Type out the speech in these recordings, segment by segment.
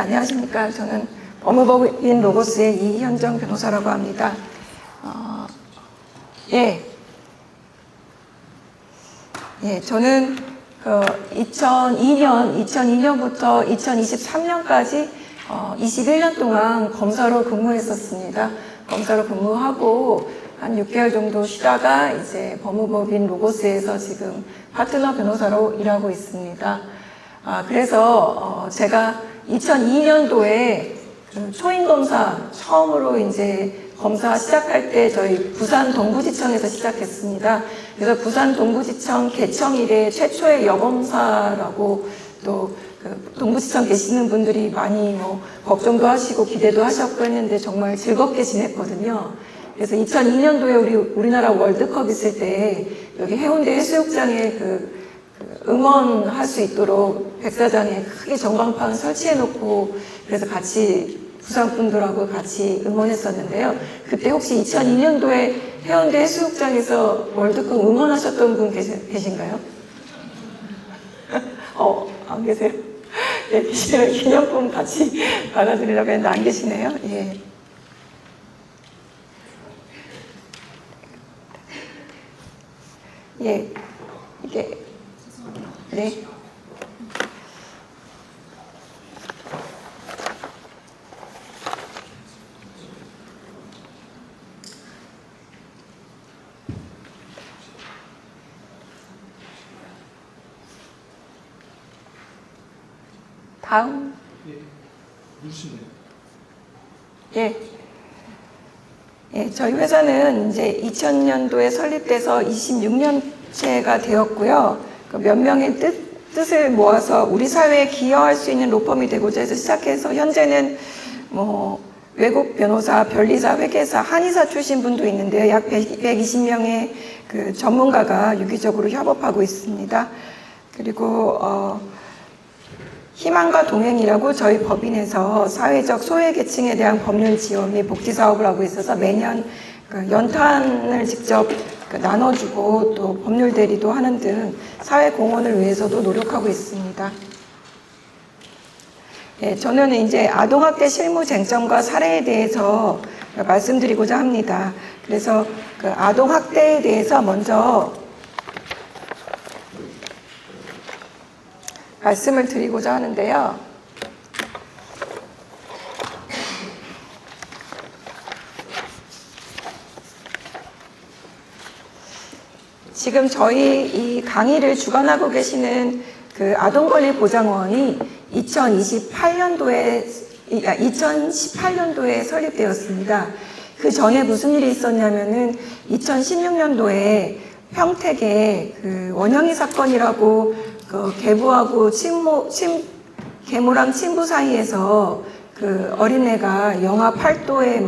안녕하십니까. 저는 법무법인 로고스의 이현정 변호사라고 합니다. 저는 2002년부터 2023년까지 21년 동안 검사로 근무했었습니다. 검사로 근무하고 한 6개월 정도 쉬다가 이제 법무법인 로고스에서 지금 파트너 변호사로 일하고 있습니다. 그래서 제가 2002년도에 초임검사 처음으로 이제 검사 시작할 때 저희 부산 동부지청에서 시작했습니다. 그래서 부산 동부지청 개청 이래 최초의 여검사라고 또 동부지청 계시는 분들이 많이 걱정도 하시고 기대도 하셨고 했는데 정말 즐겁게 지냈거든요. 그래서 2002년도에 우리나라 월드컵 있을 때 여기 해운대 해수욕장에 응원할 수 있도록 백사장에 크게 전광판 설치해 놓고 그래서 같이 부산 분들하고 같이 응원했었는데요. 그때 혹시 2002년도에 해운대 해수욕장에서 월드컵 응원하셨던 분 계신가요? 안 계세요? 네, 계시면 기념품 같이 받아드리려고 했는데 안 계시네요. 예. 예, 이게, 네. 다음. 예. 예, 저희 회사는 이제 2000년도에 설립돼서 26년째가 되었고요. 몇 명의 뜻을 모아서 우리 사회에 기여할 수 있는 로펌이 되고자 해서 시작해서 현재는 외국 변호사, 변리사, 회계사, 한의사 출신 분도 있는데요. 약 120명의 전문가가 유기적으로 협업하고 있습니다. 그리고 희망과 동행이라고 저희 법인에서 사회적 소외계층에 대한 법률 지원 및 복지 사업을 하고 있어서 매년 연탄을 직접 나눠주고 또 법률 대리도 하는 등 사회 공헌을 위해서도 노력하고 있습니다. 예, 저는 이제 아동학대 실무 쟁점과 사례에 대해서 말씀드리고자 합니다. 그래서 아동학대에 대해서 먼저 말씀을 드리고자 하는데요. 지금 저희 이 강의를 주관하고 계시는 아동권리보장원이 2018년도에 설립되었습니다. 그 전에 무슨 일이 있었냐면은 2016년도에 평택에 원영이 사건이라고 계부하고 계모랑 친부 사이에서 어린애가 영하 8도에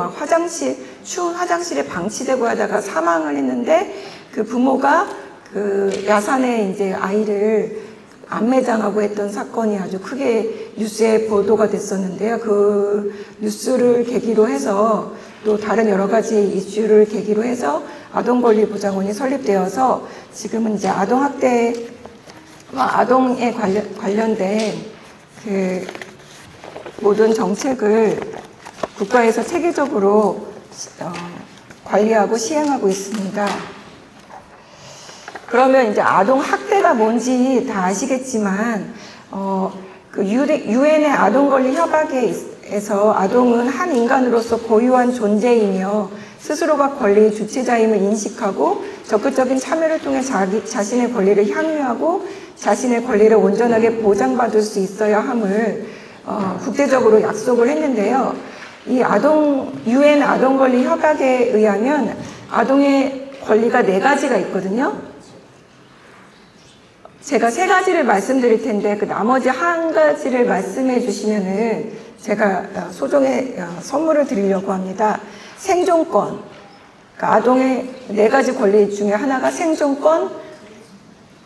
추운 화장실에 방치되고 하다가 사망을 했는데 그 부모가 야산에 이제 아이를 안매장하고 했던 사건이 아주 크게 뉴스에 보도가 됐었는데요. 그 뉴스를 계기로 해서 또 다른 여러 가지 이슈를 계기로 해서 아동권리보장원이 설립되어서 지금은 이제 아동학대 아동에 관련된 모든 정책을 국가에서 체계적으로 관리하고 시행하고 있습니다. 그러면 이제 아동학대가 뭔지 다 아시겠지만, 유엔의 아동권리 협약에서 아동은 한 인간으로서 고유한 존재이며 스스로가 권리의 주체자임을 인식하고 적극적인 참여를 통해 자신의 권리를 향유하고 자신의 권리를 온전하게 보장받을 수 있어야 함을 국제적으로 약속을 했는데요. 이 유엔 아동권리 협약에 의하면 아동의 권리가 4가지가 있거든요. 제가 3가지를 말씀드릴 텐데 나머지 1가지를 말씀해 주시면은 제가 소정의 선물을 드리려고 합니다. 생존권. 아동의 4가지 권리 중에 하나가 생존권,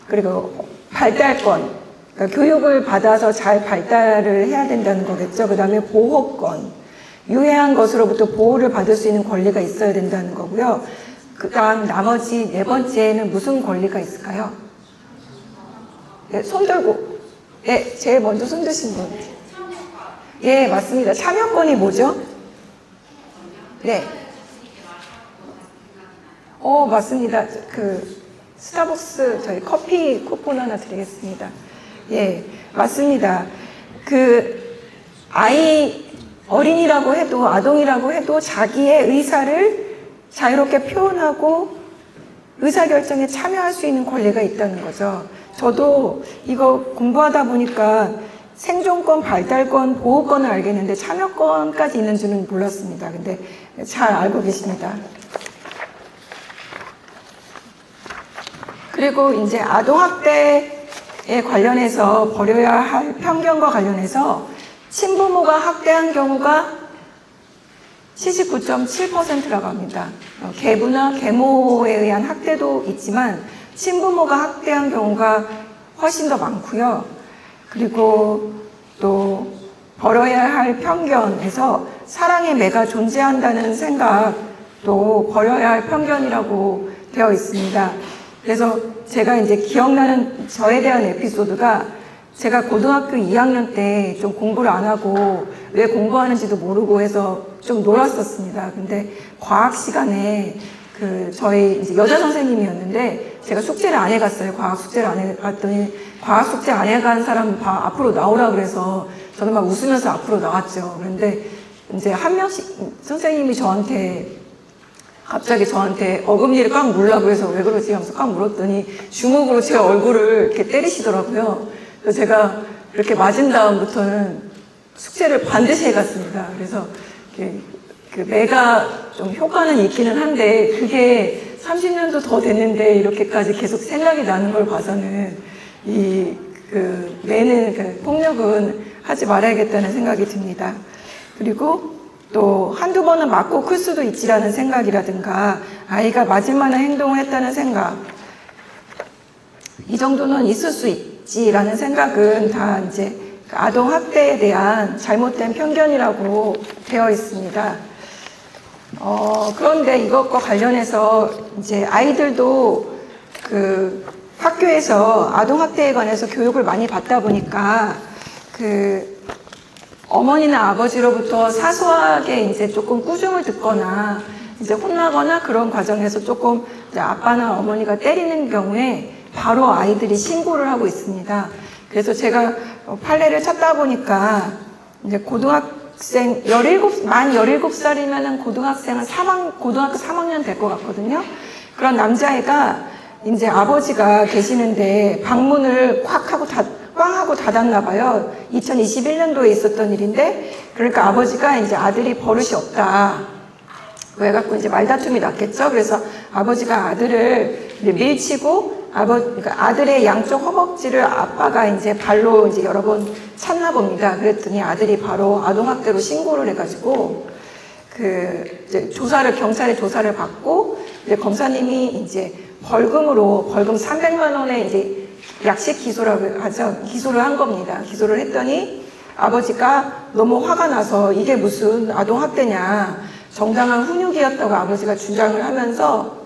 그리고 발달권. 교육을 받아서 잘 발달을 해야 된다는 거겠죠. 그 다음에 보호권. 유해한 것으로부터 보호를 받을 수 있는 권리가 있어야 된다는 거고요. 그 다음 나머지 4번째는 무슨 권리가 있을까요? 네, 손 들고. 네, 제일 먼저 손 드신 분. 예, 맞습니다. 참여권이 뭐죠? 네. 맞습니다. 스타벅스 저희 커피 쿠폰 하나 드리겠습니다. 예, 맞습니다. 어린이라고 해도, 아동이라고 해도 자기의 의사를 자유롭게 표현하고 의사결정에 참여할 수 있는 권리가 있다는 거죠. 저도 이거 공부하다 보니까 생존권, 발달권, 보호권을 알겠는데 참여권까지 있는 줄은 몰랐습니다. 근데 잘 알고 계십니다. 그리고 이제 아동학대에 관련해서 버려야 할 편견과 관련해서 친부모가 학대한 경우가 79.7%라고 합니다. 계부나 계모에 의한 학대도 있지만 친부모가 학대한 경우가 훨씬 더 많고요. 그리고 또 버려야 할 편견에서 사랑의 매가 존재한다는 생각도 버려야 할 편견이라고 되어 있습니다. 그래서 제가 이제 기억나는 저에 대한 에피소드가 제가 고등학교 2학년 때 좀 공부를 안 하고 왜 공부하는지도 모르고 해서 좀 놀았었습니다. 근데 과학 시간에 저희 이제 여자 선생님이었는데 제가 숙제를 안 해갔어요. 과학 숙제를 안 해갔더니 과학 숙제 안 해간 사람 앞으로 나오라 그래서 저는 막 웃으면서 앞으로 나왔죠. 그런데 이제 한 명씩 선생님이 갑자기 저한테 어금니를 꽉 물라고 해서 왜 그러지 하면서 꽉 물었더니 주먹으로 제 얼굴을 이렇게 때리시더라고요. 그래서 제가 이렇게 맞은 다음부터는 숙제를 반드시 해갔습니다. 그래서 매가 좀 효과는 있기는 한데 그게 30년도 더 됐는데 이렇게까지 계속 생각이 나는 걸 봐서는 매는 폭력은 하지 말아야겠다는 생각이 듭니다. 그리고 또 한두 번은 맞고 클 수도 있지라는 생각이라든가 아이가 맞을 만한 행동을 했다는 생각, 이 정도는 있을 수 있지라는 생각은 다 이제 아동 학대에 대한 잘못된 편견이라고 되어 있습니다. 그런데 이것과 관련해서 이제 아이들도 학교에서 아동 학대에 관해서 교육을 많이 받다 보니까 어머니나 아버지로부터 사소하게 이제 조금 꾸중을 듣거나 이제 혼나거나 그런 과정에서 조금 이제 아빠나 어머니가 때리는 경우에 바로 아이들이 신고를 하고 있습니다. 그래서 제가 판례를 찾다 보니까 이제 고등학생 만 17살이면은 고등학교 3학년 될 것 같거든요. 그런 남자애가 이제 아버지가 계시는데 방문을 꽝 하고 닫았나 봐요. 2021년도에 있었던 일인데, 그러니까 아버지가 이제 아들이 버릇이 없다. 그래갖고 이제 말다툼이 났겠죠. 그래서 아버지가 아들을 밀치고, 그러니까 아들의 양쪽 허벅지를 아빠가 이제 발로 이제 여러 번 찼나 봅니다. 그랬더니 아들이 바로 아동학대로 신고를 해가지고, 경찰에 조사를 받고, 이제 검사님이 이제 벌금 300만 원에 이제 약식 기소라고 하죠. 기소를 한 겁니다. 기소를 했더니 아버지가 너무 화가 나서 이게 무슨 아동학대냐, 정당한 훈육이었다고 아버지가 주장을 하면서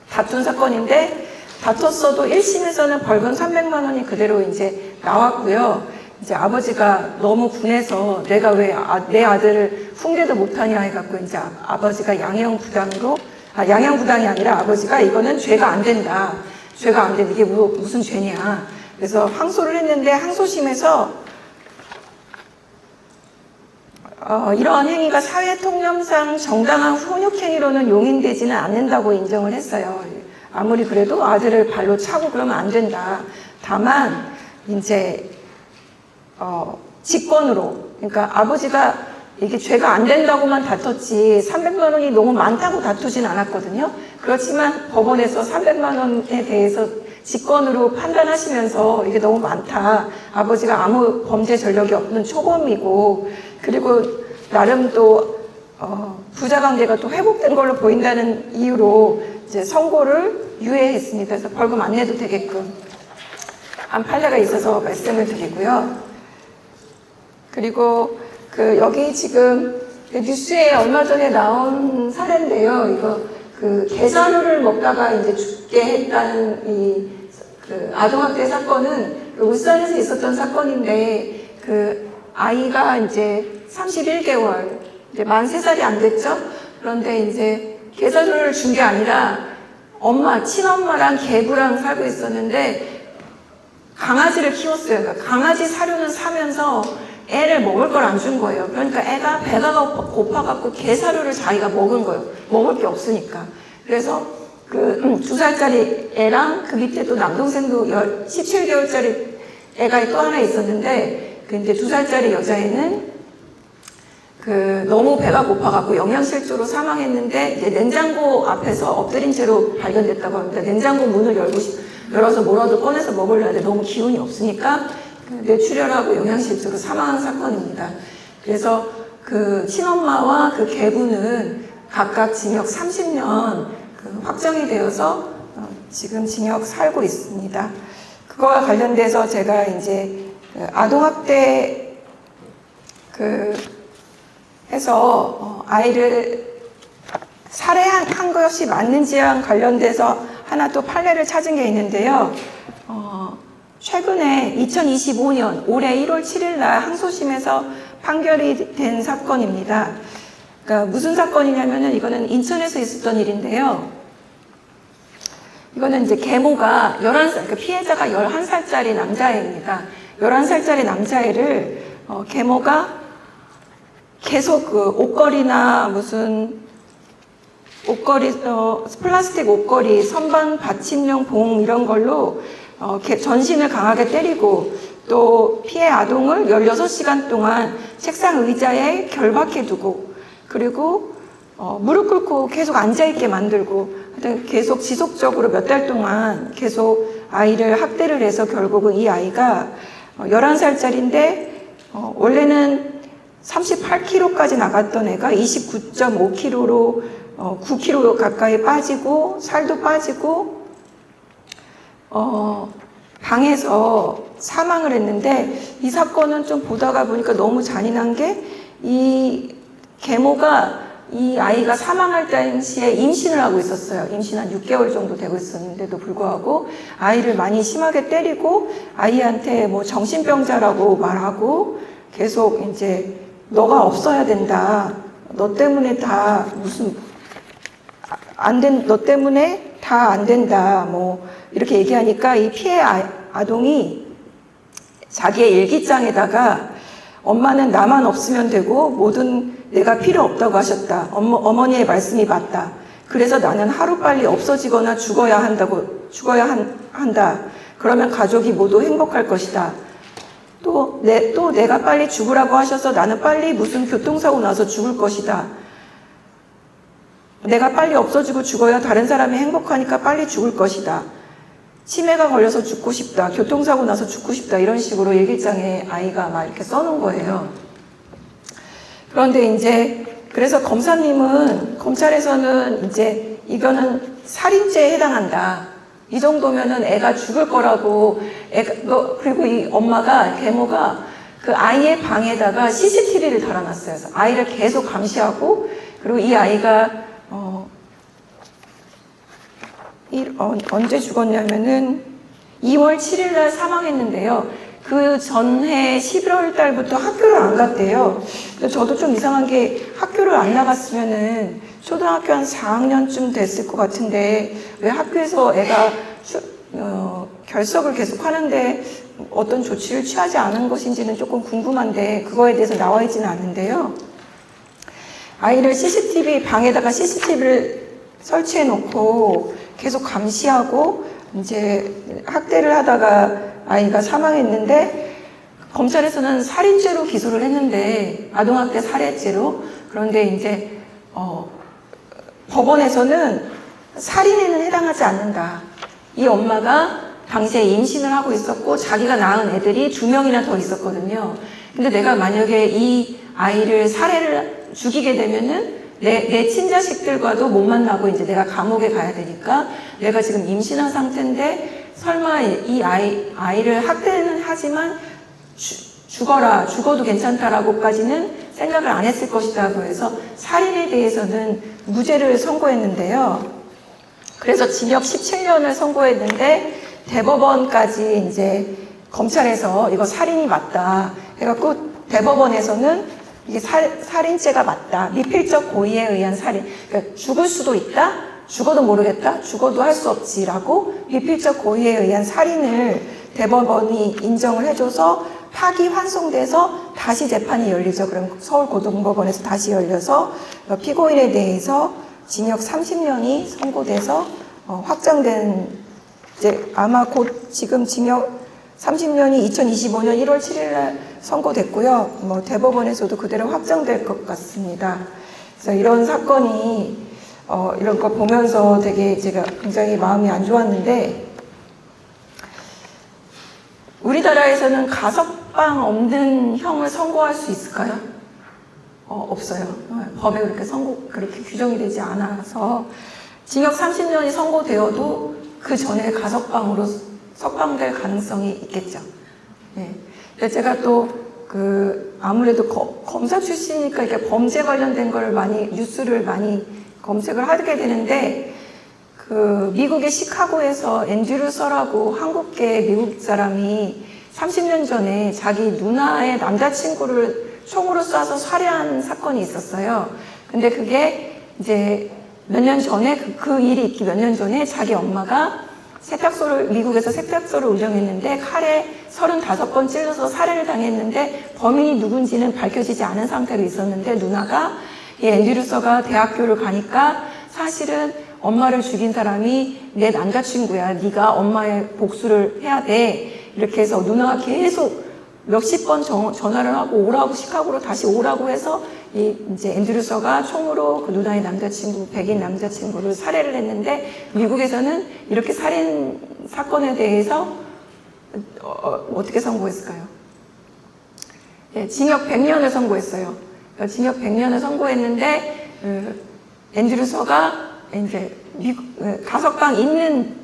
다툰 사건인데, 다퉜어도 1심에서는 벌금 300만 원이 그대로 이제 나왔고요. 이제 아버지가 너무 분해서 내가 왜 내 아들을 흉내도 못하냐 해갖고 이제 아버지가 양형부당이 아니라 아버지가 이거는 죄가 안 된다. 죄가 안 돼. 이게 무슨 죄냐. 그래서 항소를 했는데 항소심에서 이러한 행위가 사회통념상 정당한 훈육행위로는 용인되지는 않는다고 인정을 했어요. 아무리 그래도 아들을 발로 차고 그러면 안 된다. 다만 이제 직권으로, 그러니까 아버지가 이게 죄가 안 된다고만 다퉜지 300만 원이 너무 많다고 다투진 않았거든요. 그렇지만 법원에서 300만 원에 대해서 직권으로 판단하시면서 이게 너무 많다. 아버지가 아무 범죄 전력이 없는 초범이고, 그리고 나름 또 부자관계가 또 회복된 걸로 보인다는 이유로 이제 선고를 유예했습니다. 그래서 벌금 안 내도 되게끔 한 판례가 있어서 말씀을 드리고요. 그리고 여기 지금 뉴스에 얼마 전에 나온 사례인데요. 이거 게사료를 먹다가 이제 죽게 했다는 아동학대 사건은 울산에서 있었던 사건인데, 아이가 이제 31개월, 이제 만 3살이 안 됐죠? 그런데 이제 개사료를 준 게 아니라 엄마, 친엄마랑 개부랑 살고 있었는데 강아지를 키웠어요. 그러니까 강아지 사료는 사면서 애를 먹을 걸 안 준 거예요. 그러니까 애가 배가 고파갖고 개 사료를 자기가 먹은 거예요. 먹을 게 없으니까. 그래서 그 2살짜리 애랑 그 밑에 또 남동생도 17개월짜리 애가 또 하나 있었는데 그 이제 2살짜리 여자애는 그 너무 배가 고파갖고 영양실조로 사망했는데 이제 냉장고 앞에서 엎드린 채로 발견됐다고 합니다. 냉장고 문을 열어서 뭐라도 꺼내서 먹으려 하는데 너무 기운이 없으니까 뇌출혈하고 영양실조로 사망한 사건입니다. 그래서 그 친엄마와 그 개부는 각각 징역 30년 그 확정이 되어서 지금 징역 살고 있습니다. 그거와 관련돼서 제가 이제 아동학대 해서 아이를 살해한 것이 맞는지랑 관련돼서 하나 또 판례를 찾은 게 있는데요. 최근에 2025년 올해 1월 7일 날 항소심에서 판결이 된 사건입니다. 그러니까 무슨 사건이냐면은 이거는 인천에서 있었던 일인데요. 이거는 이제 계모가 11살, 그러니까 피해자가 11살짜리 남자애입니다. 11살짜리 남자애를 계모가 계속 그 옷걸이나 무슨 옷걸이, 플라스틱 옷걸이, 선반 받침용 봉 이런 걸로 전신을 강하게 때리고 또 피해 아동을 16시간 동안 책상 의자에 결박해 두고 그리고 무릎 꿇고 계속 앉아있게 만들고 하여튼 계속 지속적으로 몇 달 동안 계속 아이를 학대를 해서 결국은 이 아이가 11살짜리인데 원래는 38kg까지 나갔던 애가 29.5kg로 9kg 가까이 빠지고 살도 빠지고 방에서 사망을 했는데 이 사건은 좀 보다가 보니까 너무 잔인한 게 이 계모가 이 아이가 사망할 당시에 임신을 하고 있었어요. 임신 한 6개월 정도 되고 있었는데도 불구하고 아이를 많이 심하게 때리고 아이한테 뭐 정신병자라고 말하고 계속 이제 너가 없어야 된다. 너 때문에 다 무슨 너 때문에 다 안 된다. 뭐 이렇게 얘기하니까 이 피해 아동이 자기의 일기장에다가 엄마는 나만 없으면 되고 모든 내가 필요 없다고 하셨다. 어머니의 말씀이 맞다. 그래서 나는 하루빨리 없어지거나 죽어야 한다. 그러면 가족이 모두 행복할 것이다. 또 내가 빨리 죽으라고 하셔서 나는 빨리 무슨 교통사고 나서 죽을 것이다. 내가 빨리 없어지고 죽어야 다른 사람이 행복하니까 빨리 죽을 것이다. 치매가 걸려서 죽고 싶다. 교통사고 나서 죽고 싶다. 이런 식으로 일기장에 아이가 막 이렇게 써놓은 거예요. 그런데 이제 그래서 검찰에서는 이제 이거는 살인죄에 해당한다. 이 정도면은 애가 죽을 거라고 그리고 이 엄마가 계모가 그 아이의 방에다가 CCTV를 달아놨어요. 그래서 아이를 계속 감시하고 그리고 이 아이가 언제 죽었냐면은 2월 7일 날 사망했는데요. 그 전해 11월 달부터 학교를 안 갔대요. 저도 좀 이상한 게 학교를 안 나갔으면은 초등학교 한 4학년쯤 됐을 것 같은데 왜 학교에서 애가 결석을 계속 하는데 어떤 조치를 취하지 않은 것인지는 조금 궁금한데 그거에 대해서 나와 있지는 않는데요. 아이를 방에다가 CCTV를 설치해 놓고 계속 감시하고 이제 학대를 하다가 아이가 사망했는데 검찰에서는 살인죄로 기소를 했는데 아동학대 살해죄로 그런데 이제 법원에서는 살인에는 해당하지 않는다. 이 엄마가 당시에 임신을 하고 있었고 자기가 낳은 애들이 2명이나 더 있었거든요. 근데 내가 만약에 이 아이를 죽이게 되면은 내 친자식들과도 못 만나고 이제 내가 감옥에 가야 되니까 내가 지금 임신한 상태인데 설마 이 아이를 학대는 하지만 죽어도 괜찮다라고까지는 생각을 안 했을 것이라고 해서 살인에 대해서는 무죄를 선고했는데요. 그래서 징역 17년을 선고했는데 대법원까지 이제 검찰에서 이거 살인이 맞다 해갖고 대법원에서는 이게 살인죄가 맞다. 미필적 고의에 의한 살인. 그러니까 죽을 수도 있다. 죽어도 모르겠다. 죽어도 할 수 없지라고 미필적 고의에 의한 살인을 대법원이 인정을 해줘서 파기환송돼서 다시 재판이 열리죠. 그럼 서울고등법원에서 다시 열려서 피고인에 대해서 징역 30년이 선고돼서 확정된, 이제 아마 곧 지금 징역 30년이 2025년 1월 7일 날 선고됐고요. 뭐 대법원에서도 그대로 확정될 것 같습니다. 그래서 이런 사건이 이런 거 보면서 되게 제가 굉장히 마음이 안 좋았는데, 우리나라에서는 가석방 없는 형을 선고할 수 있을까요? 없어요. 법에 그렇게 규정이 되지 않아서 징역 30년이 선고되어도 그 전에 가석방으로 석방될 가능성이 있겠죠. 네. 근데 제가 또 아무래도 검사 출신이니까 이렇게 범죄 관련된 걸 뉴스를 많이 검색을 하게 되는데, 미국의 시카고에서 앤드류 서라고 한국계 미국 사람이 30년 전에 자기 누나의 남자친구를 총으로 쏴서 살해한 사건이 있었어요. 근데 그게 이제 몇 년 전에, 그 일이 있기 몇 년 전에 자기 엄마가 미국에서 세탁소를 운영했는데 칼에 35번 찔러서 살해를 당했는데 범인이 누군지는 밝혀지지 않은 상태로 있었는데, 누나가 이 앤드류서가 대학교를 가니까 사실은 엄마를 죽인 사람이 내 남자친구야. 네가 엄마의 복수를 해야 돼. 이렇게 해서 누나가 계속 몇십 번 전화를 하고 오라고, 시카고로 다시 오라고 해서 이제 앤드류서가 총으로 그 누나의 남자친구, 백인 남자친구를 살해를 했는데, 미국에서는 이렇게 살인 사건에 대해서 어떻게 선고했을까요? 네, 징역 100년을 선고했어요. 징역 100년을 선고했는데, 앤드류서가 이제 가석방 있는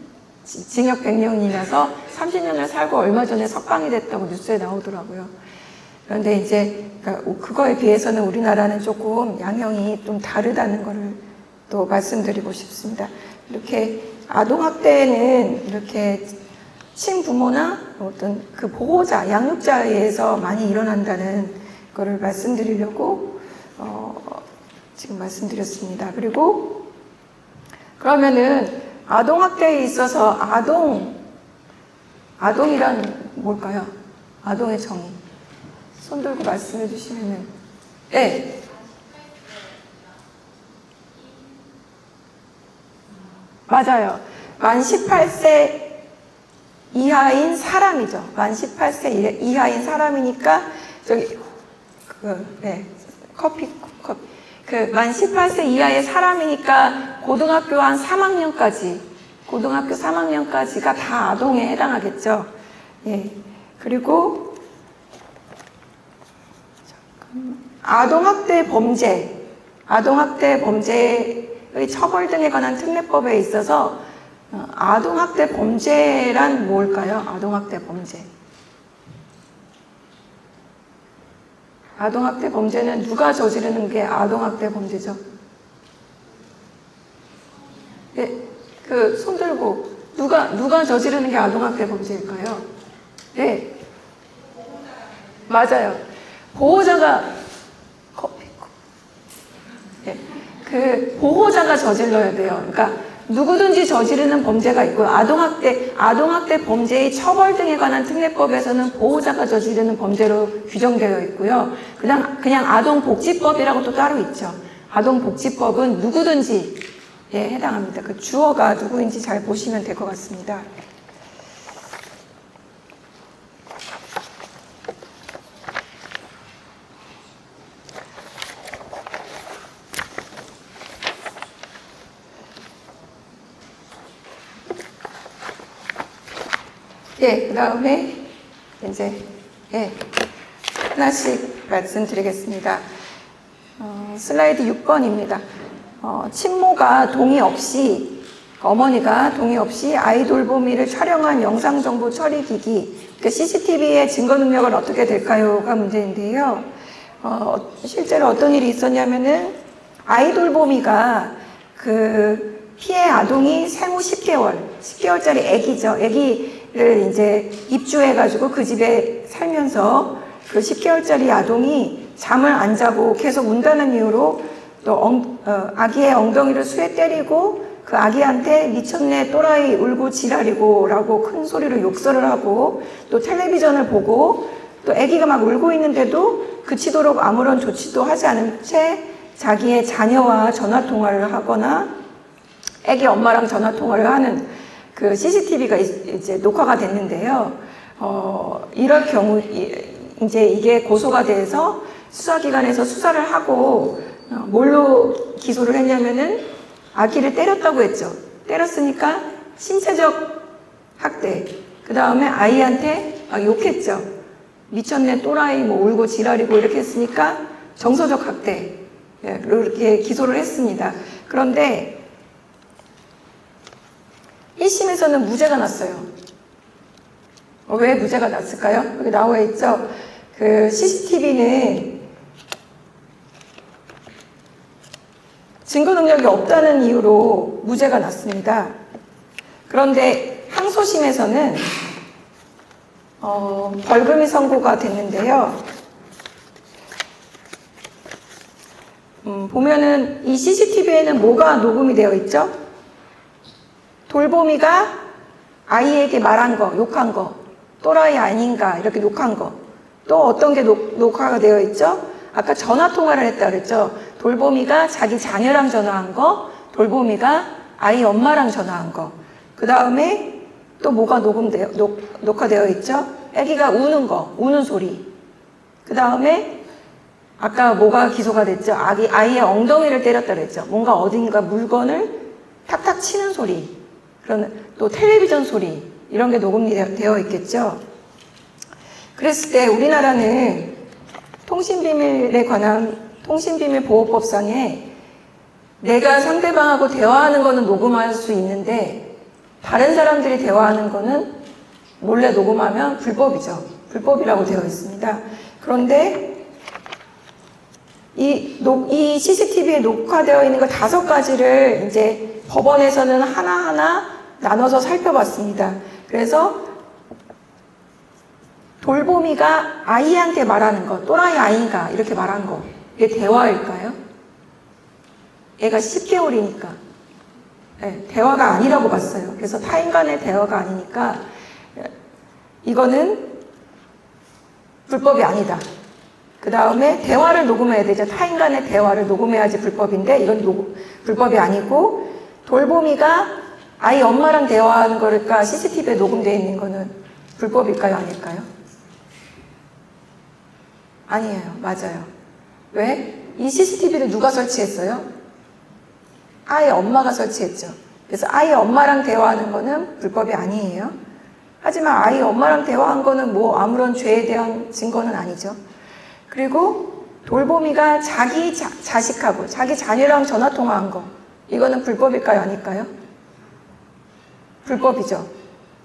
징역 100년이라서 30년을 살고 얼마 전에 석방이 됐다고 뉴스에 나오더라고요. 그런데 이제 그거에 비해서는 우리나라는 조금 양형이 좀 다르다는 거를 또 말씀드리고 싶습니다. 이렇게 아동학대는 이렇게 친부모나 어떤 그 보호자, 양육자에 의해서 많이 일어난다는 거를 말씀드리려고 지금 말씀드렸습니다. 그리고 그러면은 아동학대에 있어서 아동이란 뭘까요? 아동의 정의. 손 들고 말씀해 주시면은. 네. 맞아요. 만 18세 이하인 사람이죠. 만 18세 이하인 사람이니까, 만 18세 이하의 사람이니까 고등학교 한 3학년까지가 다 아동에 해당하겠죠. 예. 그리고 아동학대 범죄의 처벌 등에 관한 특례법에 있어서 아동학대 범죄란 뭘까요? 아동학대 범죄는 누가 저지르는 게 아동학대 범죄죠? 네, 손 들고 누가 저지르는 게 아동학대 범죄일까요? 네, 맞아요. 보호자가 보호자가 저질러야 돼요. 그러니까 누구든지 저지르는 범죄가 있고요. 아동학대 범죄의 처벌 등에 관한 특례법에서는 보호자가 저지르는 범죄로 규정되어 있고요. 그냥 아동복지법이라고 또 따로 있죠. 아동복지법은 누구든지 해당합니다. 그 주어가 누구인지 잘 보시면 될 것 같습니다. 그 다음에 이제 하나씩 말씀드리겠습니다. 슬라이드 6번입니다. 친모가 동의 없이, 어머니가 동의 없이 아이 돌보미를 촬영한 영상정보 처리기기, 그러니까 CCTV의 증거 능력은 어떻게 될까요?가 문제인데요. 실제로 어떤 일이 있었냐면은 아이 돌보미가 피해 아동이 생후 10개월짜리 아기죠. 아기를 이제 입주해가지고 그 집에 살면서 그 10개월짜리 아동이 잠을 안 자고 계속 운다는 이유로 또 아기의 엉덩이를 수에 때리고 그 아기한테 미쳤네 또라이 울고 지랄이고 라고 큰 소리로 욕설을 하고 또 텔레비전을 보고 또 아기가 막 울고 있는데도 그치도록 아무런 조치도 하지 않은 채 자기의 자녀와 전화통화를 하거나 아기 엄마랑 전화통화를 하는 그 CCTV가 이제 녹화가 됐는데요. 이럴 경우 이제 이게 고소가 돼서 수사기관에서 수사를 하고 뭘로 기소를 했냐면은 아기를 때렸다고 했죠. 때렸으니까 신체적 학대. 그 다음에 아이한테 욕했죠. 미쳤네 또라이 뭐 울고 지랄이고 이렇게 했으니까 정서적 학대. 이렇게 기소를 했습니다. 그런데 1심에서는 무죄가 났어요. 왜 무죄가 났을까요? 여기 나와 있죠. 그 CCTV는 증거 능력이 없다는 이유로 무죄가 났습니다. 그런데 항소심에서는 벌금이 선고가 됐는데요. 보면은 이 CCTV에는 뭐가 녹음이 되어 있죠? 돌보미가 아이에게 말한 거, 욕한 거, 또라이 아닌가 이렇게 욕한 거. 또 어떤 게 녹화가 되어 있죠? 아까 전화통화를 했다 그랬죠? 돌보미가 자기 자녀랑 전화한 거, 돌보미가 아이 엄마랑 전화한 거. 그 다음에 또 뭐가 녹화되어 있죠? 아기가 우는 거, 우는 소리. 그 다음에 아까 뭐가 기소가 됐죠? 아이의 엉덩이를 때렸다 그랬죠? 뭔가 어딘가 물건을 탁탁 치는 소리. 그런 또 텔레비전 소리. 이런 게 녹음되어 있겠죠? 그랬을 때 우리나라는 통신비밀에 관한 통신비밀보호법상에 내가 상대방하고 대화하는 거는 녹음할 수 있는데 다른 사람들이 대화하는 거는 몰래 녹음하면 불법이죠. 불법이라고 되어 있습니다. 그런데 이 CCTV에 녹화되어 있는 거 5가지를 이제 법원에서는 하나하나 나눠서 살펴봤습니다. 그래서 돌보미가 아이한테 말하는 거, 또라이 아인가 이렇게 말한 거, 이게 대화일까요? 애가 10개월이니까 네, 대화가 아니라고 봤어요. 그래서 타인 간의 대화가 아니니까 이거는 불법이 아니다. 그 다음에 대화를 녹음해야 되죠. 타인 간의 대화를 녹음해야지 불법인데 이건 불법이 아니고 돌보미가 아이 엄마랑 대화하는 거니까 CCTV에 녹음되어 있는 거는 불법일까요? 아닐까요? 아니에요. 맞아요. 왜? 이 CCTV를 누가 설치했어요? 아이 엄마가 설치했죠. 그래서 아이 엄마랑 대화하는 거는 불법이 아니에요. 하지만 아이 엄마랑 대화한 거는 뭐 아무런 죄에 대한 증거는 아니죠. 그리고 돌보미가 자기 자식하고 자기 자녀랑 전화통화한 거 이거는 불법일까요? 아닐까요? 불법이죠.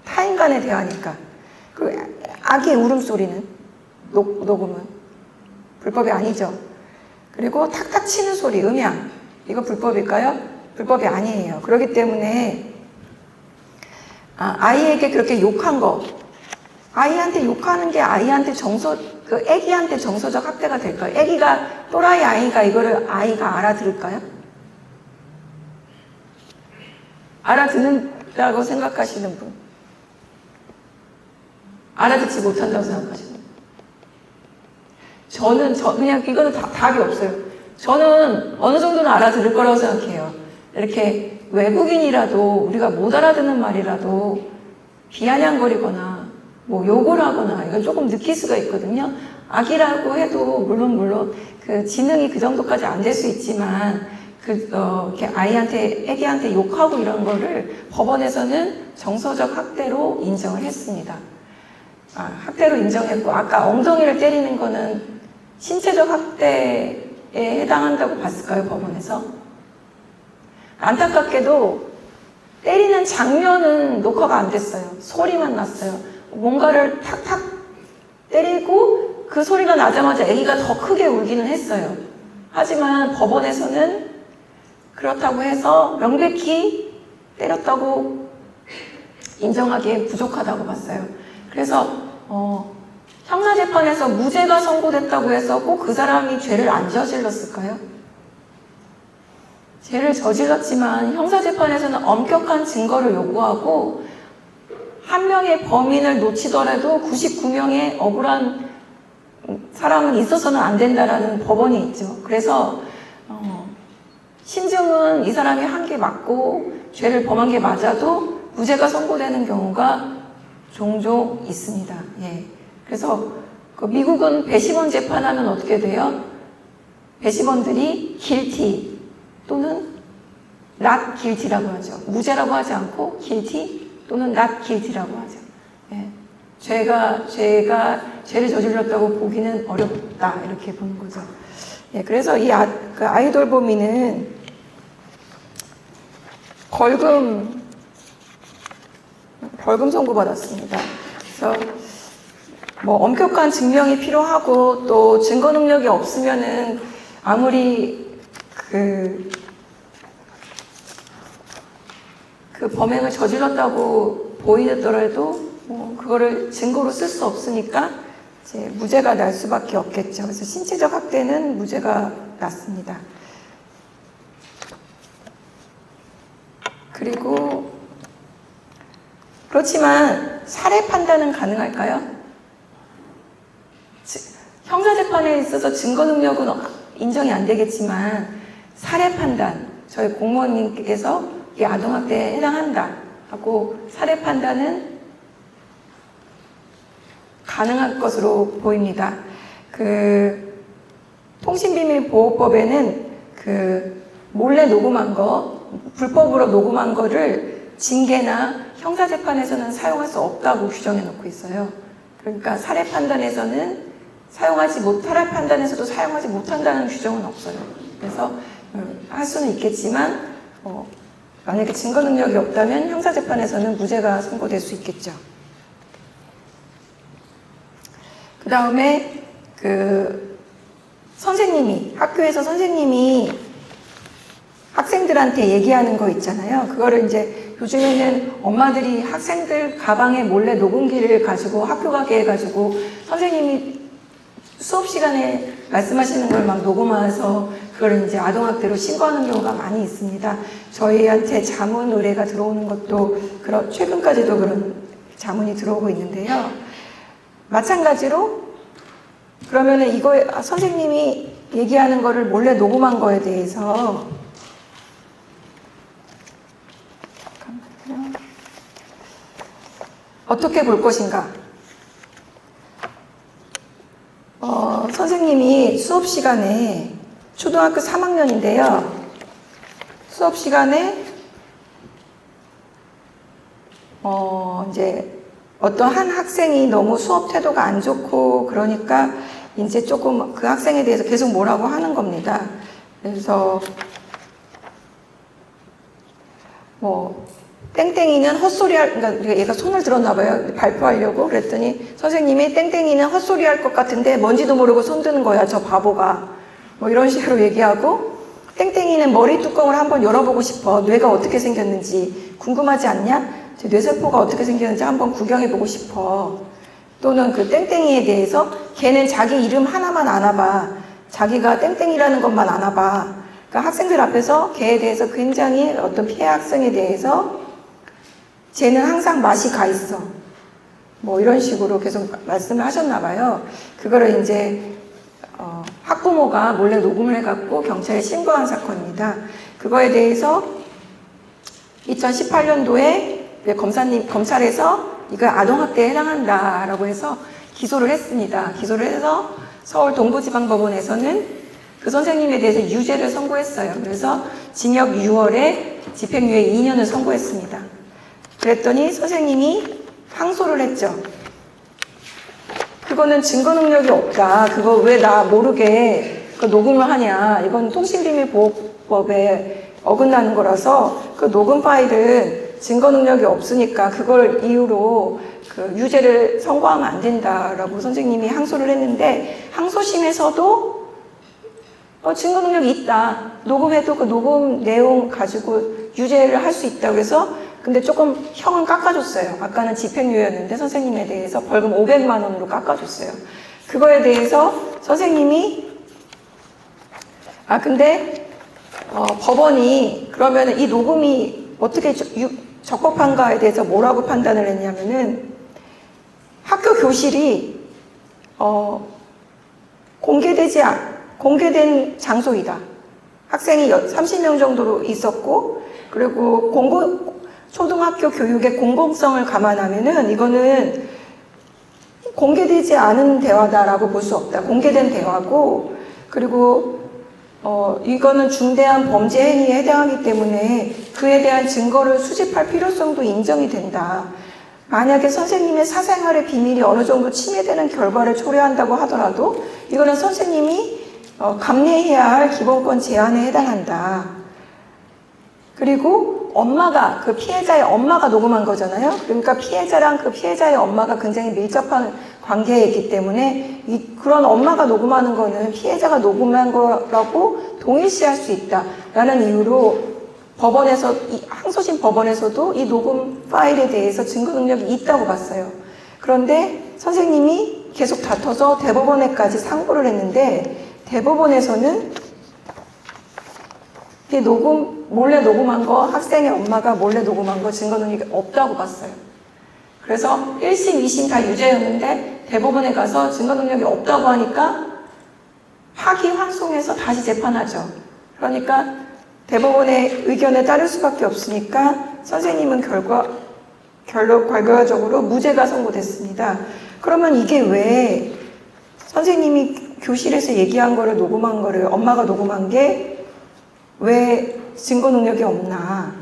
타인 간의 대화니까. 그리고 아기의 울음소리는 녹음은 불법이 아니죠. 그리고 탁탁 치는 소리, 음향 이거 불법일까요? 불법이 아니에요. 그렇기 때문에 아이에게 그렇게 욕한 거 아이한테 욕하는 게 아이한테 애기한테 정서적 학대가 될까요? 애기가 또라이 아이가 이거를 아이가 알아들을까요? 알아듣는다고 생각하시는 분? 알아듣지 못한다고 생각하시는 분? 저는 그냥 이거는 답이 없어요. 저는 어느 정도는 알아들을 거라고 생각해요. 이렇게 외국인이라도 우리가 못 알아듣는 말이라도 비아냥거리거나 뭐 욕을 하거나 이건 조금 느낄 수가 있거든요. 아기라고 해도 물론 그 지능이 그 정도까지 안 될 수 있지만 이렇게 애기한테 욕하고 이런 거를 법원에서는 정서적 학대로 인정을 했습니다. 학대로 인정했고 아까 엉덩이를 때리는 거는 신체적 학대에 해당한다고 봤을까요, 법원에서? 안타깝게도 때리는 장면은 녹화가 안 됐어요. 소리만 났어요. 뭔가를 탁탁 때리고 그 소리가 나자마자 아기가 더 크게 울기는 했어요. 하지만 법원에서는 그렇다고 해서 명백히 때렸다고 인정하기에 부족하다고 봤어요. 그래서 형사재판에서 무죄가 선고됐다고 해서 꼭 그 사람이 죄를 안 저질렀을까요? 죄를 저질렀지만 형사재판에서는 엄격한 증거를 요구하고 한 명의 범인을 놓치더라도 99명의 억울한 사람은 있어서는 안 된다라는 법원이 있죠. 그래서 심증은 이 사람이 한 게 맞고 죄를 범한 게 맞아도 무죄가 선고되는 경우가 종종 있습니다. 예. 그래서 미국은 배심원 재판하면 어떻게 돼요? 배심원들이 guilty 또는 not guilty라고 하죠. 무죄라고 하지 않고 guilty 또는 not guilty라고 하죠. 예. 죄를 저질렀다고 보기는 어렵다 이렇게 보는 거죠. 예. 그래서 이 아이돌 범인은 벌금 선고받았습니다. 그래서 뭐 엄격한 증명이 필요하고 또 증거 능력이 없으면은 아무리 그 범행을 저질렀다고 보이더라도 그거를 증거로 쓸 수 없으니까 이제 무죄가 날 수밖에 없겠죠. 그래서 신체적 학대는 무죄가 났습니다. 그리고 그렇지만 살해 판단은 가능할까요? 형사재판에 있어서 증거 능력은 인정이 안 되겠지만 살해 판단, 저희 공무원님께서 이 아동학대에 해당한다 하고 살해 판단은 가능할 것으로 보입니다. 통신비밀보호법에는 몰래 녹음한 거, 불법으로 녹음한 거를 징계나 형사재판에서는 사용할 수 없다고 규정해 놓고 있어요. 그러니까 살해 판단에서도 사용하지 못한다는 규정은 없어요. 그래서 할 수는 있겠지만 만약에 증거 능력이 없다면 형사재판에서는 무죄가 선고될 수 있겠죠. 그 다음에 학교에서 선생님이 학생들한테 얘기하는 거 있잖아요. 그거를 이제 요즘에는 엄마들이 학생들 가방에 몰래 녹음기를 가지고 학교 가게 해가지고 선생님이 수업 시간에 말씀하시는 걸 막 녹음해서 그걸 이제 아동학대로 신고하는 경우가 많이 있습니다. 저희한테 자문 의뢰가 들어오는 것도 최근까지도 그런 자문이 들어오고 있는데요. 마찬가지로 그러면은 이거 선생님이 얘기하는 거를 몰래 녹음한 거에 대해서 어떻게 볼 것인가? 선생님이 수업 시간에 초등학교 3학년인데요. 수업 시간에 이제 어떤 한 학생이 너무 수업 태도가 안 좋고 그러니까 이제 조금 그 학생에 대해서 계속 뭐라고 하는 겁니다. 그래서 땡땡이는 그러니까 얘가 손을 들었나 봐요. 발표하려고. 그랬더니 선생님이 땡땡이는 헛소리 할 것 같은데 뭔지도 모르고 손 드는 거야, 저 바보가. 이런 식으로 얘기하고, 땡땡이는 머리 뚜껑을 한번 열어보고 싶어. 뇌가 어떻게 생겼는지 궁금하지 않냐? 제 뇌세포가 어떻게 생겼는지 한번 구경해보고 싶어. 또는 그 땡땡이에 대해서 걔는 자기 이름 하나만 아나봐. 자기가 땡땡이라는 것만 아나봐. 그러니까 학생들 앞에서 걔에 대해서 굉장히 어떤 피해 학생에 대해서 쟤는 항상 맛이 가 있어. 이런 식으로 계속 말씀을 하셨나 봐요. 그거를 이제 학부모가 몰래 녹음을 해갖고 경찰에 신고한 사건입니다. 그거에 대해서 2018년도에 검찰에서 이거 아동학대에 해당한다라고 해서 기소를 했습니다. 기소를 해서 서울 동부지방법원에서는 그 선생님에 대해서 유죄를 선고했어요. 그래서 징역 6월에 집행유예 2년을 선고했습니다. 그랬더니 선생님이 항소를 했죠. 그거는 증거 능력이 없다. 그거 왜 나 모르게 녹음을 하냐. 이건 통신비밀보호법에 어긋나는 거라서 그 녹음 파일은 증거 능력이 없으니까 그걸 이유로 유죄를 선고하면 안 된다라고 선생님이 항소를 했는데 항소심에서도 증거 능력이 있다. 녹음해도 그 녹음 내용 가지고 유죄를 할 수 있다. 그래서 근데 조금 형은 깎아줬어요. 아까는 집행유예였는데 선생님에 대해서 벌금 500만 원으로 깎아줬어요. 그거에 대해서 선생님이 근데 법원이 그러면 이 녹음이 어떻게 적법한가에 대해서 뭐라고 판단을 했냐면은 학교 교실이 공개된 장소이다. 학생이 30명 정도로 있었고, 그리고 초등학교 교육의 공공성을 감안하면은 이거는 공개되지 않은 대화다라고 볼 수 없다. 공개된 대화고, 그리고 이거는 중대한 범죄 행위에 해당하기 때문에 그에 대한 증거를 수집할 필요성도 인정이 된다. 만약에 선생님의 사생활의 비밀이 어느 정도 침해되는 결과를 초래한다고 하더라도 이거는 선생님이 감내해야 할 기본권 제한에 해당한다. 그리고 그 피해자의 엄마가 녹음한 거잖아요. 그러니까 피해자랑 그 피해자의 엄마가 굉장히 밀접한 관계에 있기 때문에 그런 엄마가 녹음하는 거는 피해자가 녹음한 거라고 동일시할 수 있다라는 이유로 항소심 법원에서도 이 녹음 파일에 대해서 증거 능력이 있다고 봤어요. 그런데 선생님이 계속 다퉈서 대법원에까지 상고를 했는데 대법원에서는 몰래 녹음한 거, 학생의 엄마가 몰래 녹음한 거 증거 능력이 없다고 봤어요. 그래서 1심, 2심 다 유죄였는데 대법원에 가서 증거 능력이 없다고 하니까 파기환송해서 다시 재판하죠. 그러니까 대법원의 의견에 따를 수밖에 없으니까 선생님은 결과적으로 무죄가 선고됐습니다. 그러면 이게 왜 선생님이 교실에서 얘기한 거를 녹음한 거를 엄마가 녹음한 게 왜 증거 능력이 없나?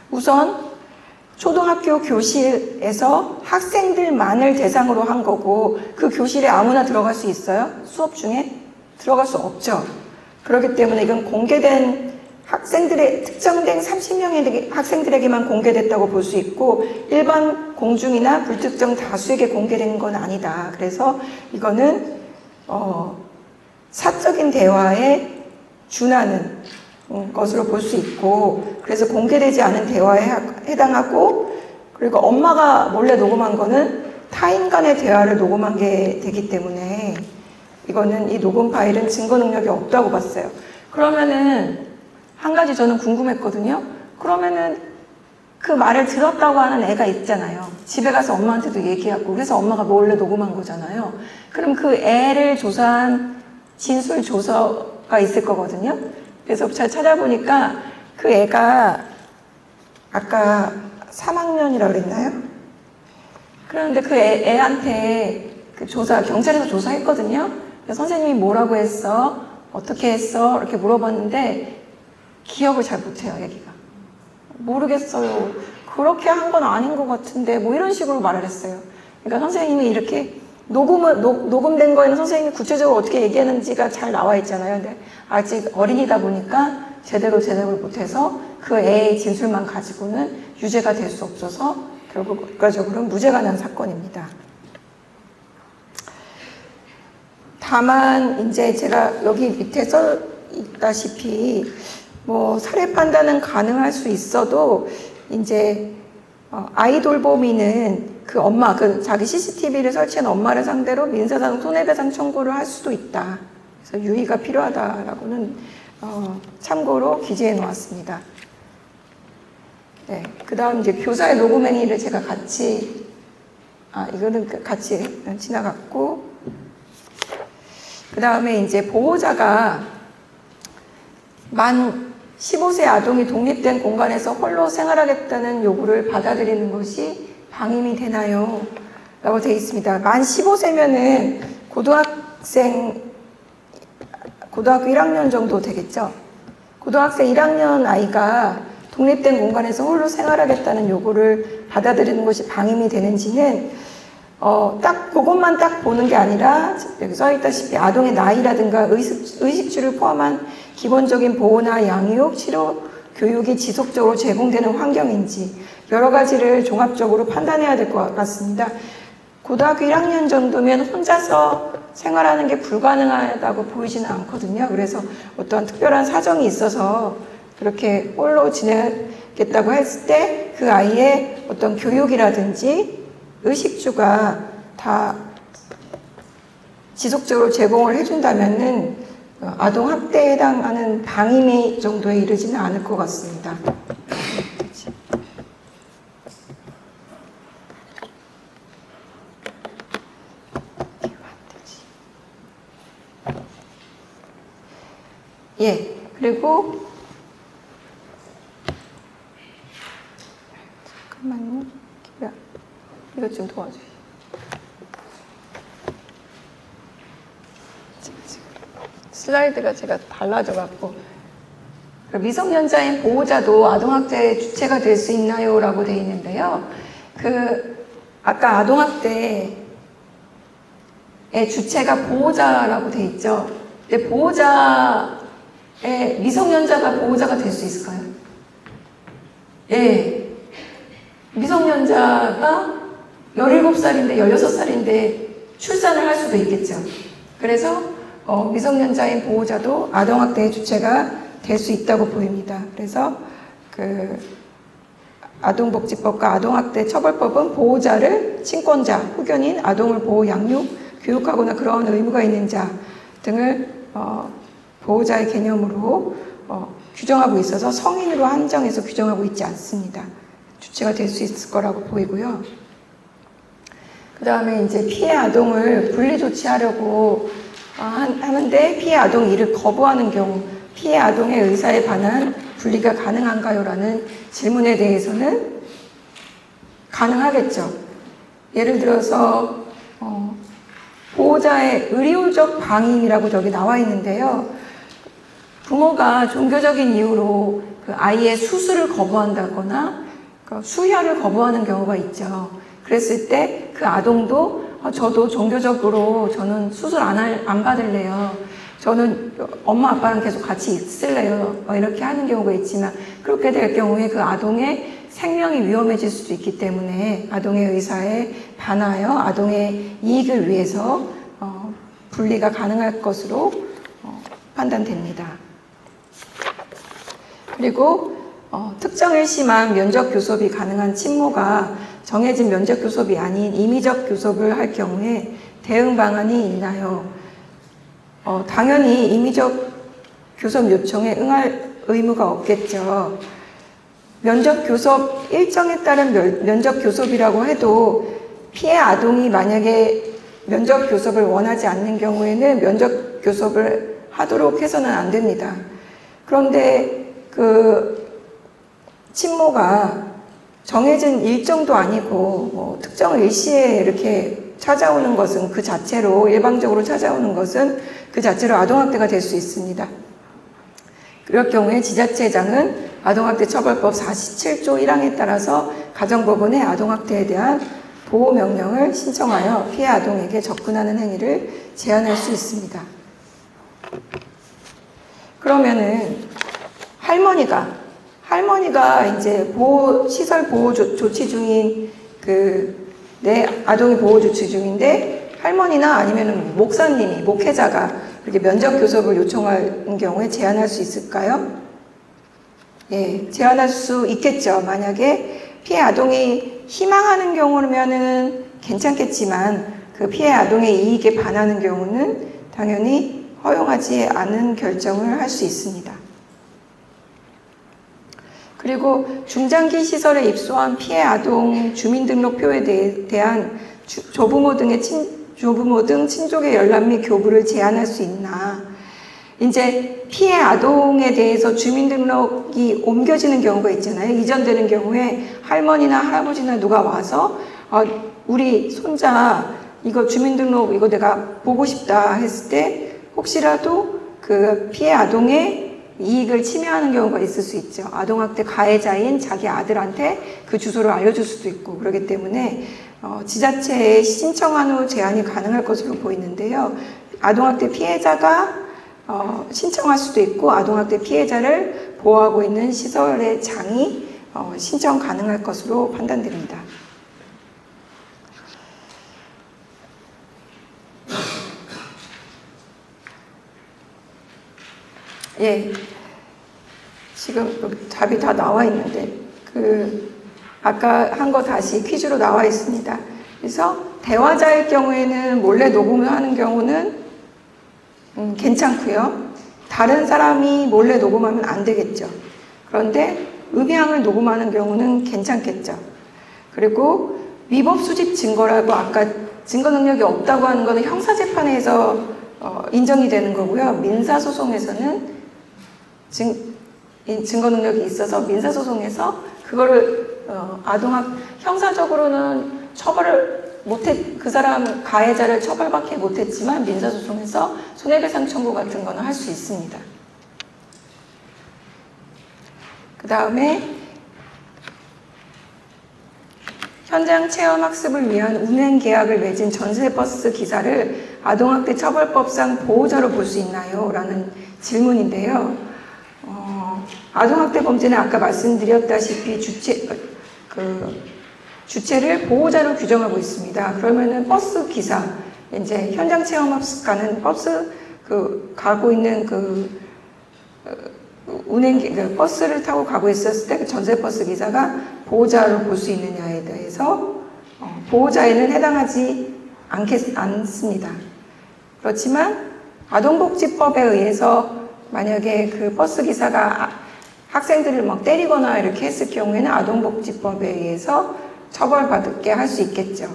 우선 초등학교 교실에서 학생들만을 대상으로 한 거고 그 교실에 아무나 들어갈 수 있어요? 수업 중에? 들어갈 수 없죠. 그렇기 때문에 이건 공개된 특정된 30명의 학생들에게만 공개됐다고 볼 수 있고 일반 공중이나 불특정 다수에게 공개된 건 아니다. 그래서 이거는 사적인 대화에 준하는 것으로 볼 수 있고 그래서 공개되지 않은 대화에 해당하고 그리고 엄마가 몰래 녹음한 거는 타인 간의 대화를 녹음한 게 되기 때문에 이거는 이 녹음 파일은 증거 능력이 없다고 봤어요. 그러면은 한 가지 저는 궁금했거든요. 그러면은 그 말을 들었다고 하는 애가 있잖아요. 집에 가서 엄마한테도 얘기하고 그래서 엄마가 몰래 녹음한 거잖아요. 그럼 그 애를 조사한 진술 조서가 있을 거거든요. 그래서 잘 찾아보니까 그 애가 아까 3학년이라고 그랬나요? 그런데 그 애한테 경찰에서 조사했거든요. 그래서 선생님이 뭐라고 했어? 어떻게 했어? 이렇게 물어봤는데 기억을 잘 못해요, 애기가. 모르겠어요. 그렇게 한 건 아닌 것 같은데 뭐 이런 식으로 말을 했어요. 그러니까 선생님이 이렇게 녹음된 거에는 선생님이 구체적으로 어떻게 얘기했는지가 잘 나와 있잖아요. 근데 아직 어린이다 보니까 제대로 못해서 그 애의 진술만 가지고는 유죄가 될 수 없어서 결과적으로 무죄가 난 사건입니다. 다만 이제 제가 여기 밑에 써 있다시피 뭐 살해 판단은 가능할 수 있어도 이제 아이 돌보미는 그 엄마, 자기 CCTV를 설치한 엄마를 상대로 민사상 손해배상 청구를 할 수도 있다. 그래서 유의가 필요하다라고는 참고로 기재해 놓았습니다. 네, 그 다음 이제 교사의 녹음 행위를 제가 이거는 같이 지나갔고, 그 다음에 이제 보호자가 만 15세 아동이 독립된 공간에서 홀로 생활하겠다는 요구를 받아들이는 것이 방임이 되나요? 라고 되어 있습니다. 만 15세면은 고등학교 1학년 정도 되겠죠? 고등학생 1학년 아이가 독립된 공간에서 홀로 생활하겠다는 요구를 받아들이는 것이 방임이 되는지는 그것만 딱 보는 게 아니라 여기 써있다시피 아동의 나이라든가 의식주를 포함한 기본적인 보호나 양육, 치료, 교육이 지속적으로 제공되는 환경인지 여러 가지를 종합적으로 판단해야 될 것 같습니다. 고등학교 1학년 정도면 혼자서 생활하는 게 불가능하다고 보이지는 않거든요. 그래서 어떤 특별한 사정이 있어서 그렇게 홀로 지내겠다고 했을 때 그 아이의 어떤 교육이라든지 의식주가 다 지속적으로 제공을 해준다면은 아동 학대에 해당하는 방임위 정도에 이르지는 않을 것 같습니다. 예, 그리고 잠깐만요. 이것 좀 도와주세요. 슬라이드가 제가 달라져갖고 미성년자인 보호자도 아동학대의 주체가 될 수 있나요? 라고 되어 있는데요. 아까 아동학대의 주체가 보호자라고 되어 있죠. 근데 미성년자가 보호자가 될 수 있을까요? 예. 미성년자가 17살인데 16살인데 출산을 할 수도 있겠죠. 그래서 미성년자인 보호자도 아동학대의 주체가 될 수 있다고 보입니다. 그래서 아동복지법과 아동학대 처벌법은 보호자를 친권자, 후견인, 아동을 보호, 양육, 교육하거나 그러한 의무가 있는 자 등을 보호자의 개념으로 규정하고 있어서 성인으로 한정해서 규정하고 있지 않습니다. 주체가 될 수 있을 거라고 보이고요. 그 다음에 이제 피해 아동을 분리 조치하려고 하는데 피해 아동이 이를 거부하는 경우 피해 아동의 의사에 반한 분리가 가능한가요? 라는 질문에 대해서는 가능하겠죠. 예를 들어서 보호자의 의료적 방임이라고 저기 나와 있는데요. 부모가 종교적인 이유로 그 아이의 수술을 거부한다거나 수혈을 거부하는 경우가 있죠. 그랬을 때 그 아동도 저도 종교적으로 저는 수술 안 받을래요. 저는 엄마 아빠랑 계속 같이 있을래요. 이렇게 하는 경우가 있지만 그렇게 될 경우에 그 아동의 생명이 위험해질 수도 있기 때문에 아동의 의사에 반하여 아동의 이익을 위해서 분리가 가능할 것으로 판단됩니다. 그리고 특정일 심한 면접 교섭이 가능한 친모가 정해진 면접 교섭이 아닌 임의적 교섭을 할 경우에 대응 방안이 있나요? 당연히 임의적 교섭 요청에 응할 의무가 없겠죠. 면접 교섭 일정에 따른 면접 교섭이라고 해도 피해 아동이 만약에 면접 교섭을 원하지 않는 경우에는 면접 교섭을 하도록 해서는 안 됩니다. 그런데 친모가 정해진 일정도 아니고 특정 일시에 이렇게 찾아오는 것은 그 자체로 일방적으로 찾아오는 것은 그 자체로 아동학대가 될 수 있습니다. 그럴 경우에 지자체장은 아동학대 처벌법 47조 1항에 따라서 가정법원에 아동학대에 대한 보호명령을 신청하여 피해 아동에게 접근하는 행위를 제한할 수 있습니다. 그러면은 할머니가 이제 시설 보호 조치 중인 내 아동이 보호 조치 중인데 할머니나 아니면 목사님이 목회자가 이렇게 면접 교섭을 요청하는 경우에 제한할 수 있을까요? 예, 제한할 수 있겠죠. 만약에 피해 아동이 희망하는 경우면은 괜찮겠지만 그 피해 아동의 이익에 반하는 경우는 당연히 허용하지 않은 결정을 할 수 있습니다. 그리고 중장기 시설에 입소한 피해 아동 주민등록표에 대한 조부모 등 친족의 연락 및 교부를 제한할 수 있나. 이제 피해 아동에 대해서 주민등록이 옮겨지는 경우가 있잖아요. 이전되는 경우에 할머니나 할아버지나 누가 와서 우리 손자 이거 주민등록 이거 내가 보고 싶다 했을 때 혹시라도 그 피해 아동의 이익을 침해하는 경우가 있을 수 있죠. 아동학대 가해자인 자기 아들한테 그 주소를 알려줄 수도 있고 그렇기 때문에 지자체에 신청한 후 제한이 가능할 것으로 보이는데요. 아동학대 피해자가 신청할 수도 있고 아동학대 피해자를 보호하고 있는 시설의 장이 신청 가능할 것으로 판단됩니다. 예. 지금 답이 다 나와 있는데 아까 한 거 다시 퀴즈로 나와 있습니다. 그래서 대화자일 경우에는 몰래 녹음을 하는 경우는 괜찮고요. 다른 사람이 몰래 녹음하면 안 되겠죠. 그런데 음향을 녹음하는 경우는 괜찮겠죠. 그리고 위법 수집 증거라고 아까 증거 능력이 없다고 하는 거는 형사재판에서 인정이 되는 거고요. 민사소송에서는 증거 능력이 있어서 민사소송에서 그거를 형사적으로는 그 사람 가해자를 처벌받게 못했지만 민사소송에서 손해배상 청구 같은 거는 할 수 있습니다. 그 다음에 현장 체험 학습을 위한 운행 계약을 맺은 전세버스 기사를 아동학대 처벌법상 보호자로 볼 수 있나요? 라는 질문인데요. 아동학대 범죄는 아까 말씀드렸다시피 주체를 보호자로 규정하고 있습니다. 그러면은 버스 기사, 이제 현장 체험 학습가는 버스 가고 있는 버스를 타고 가고 있었을 때 그 전세버스 기사가 보호자로 볼 수 있느냐에 대해서 보호자에는 해당하지 않습니다. 그렇지만 아동복지법에 의해서 만약에 그 버스 기사가 학생들을 막 때리거나 이렇게 했을 경우에는 아동복지법에 의해서 처벌받게 할 수 있겠죠.